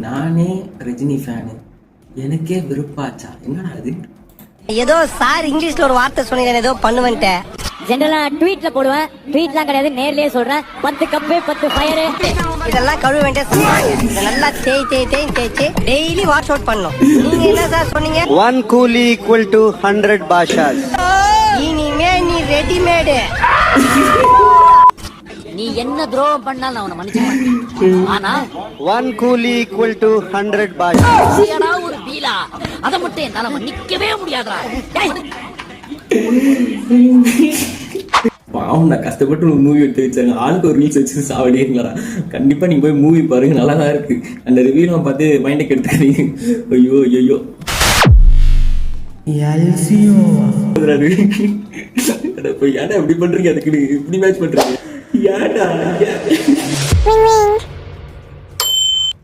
நானே ரஜினி ஃபேனு, எனக்கே விருப்பாச்சா? என்னடா அது? ஏதோ சார் இங்கிலீஷ்ல ஒரு வார்த்தை சொன்னீங்க, ஏதோ பண்ணுவேன்ட்டு. ஜெனரலா ட்வீட்ல போடுவேன், ட்வீட்லாம் கிடையாது, நேர்லயே சொல்றேன். 10 கப்பு 10 ஃபயர் இதெல்லாம் கழுவ வேண்டிய சொல்றாங்க. இதை நல்லா தேய்ச்சி டெய்லி வாஷ் அவுட் பண்ணும். நீங்க என்ன சார் சொன்னீங்க? 1 கூலி equal to 100 பாஷாஸ். இனிமே நீ ரெடிமேடு. நீ என்ன துரோகம் பண்ணாலும் நான் உன்னை மன்னிச்சுக்கிறேன். ஆனா 1 கூலி equal to 100 பாஷாஸ். ஏடா ஒரு பீலா, அத மட்டும் என்னால மன்னிக்கவே முடியாதுடா. பாவம், நான் கஷ்டப்பட்டு ஒரு மூவி எடுத்து வச்சாங்க, ஆளுக்கு ஒரு ரீல்ஸ் வச்சு சாவடிங்களா. கண்டிப்பா நீங்க போய் மூவி பாருங்க, நல்லா தான் இருக்கு. அந்த ரிவ்யூலாம் பார்த்து மைண்டை கெடுத்துக்காதீங்க. ஐயோ ஐயோ போய் ஏடா இப்படி பண்றீங்க, அதுக்கு இப்படி மேட்ச் பண்றீங்க ஏடா?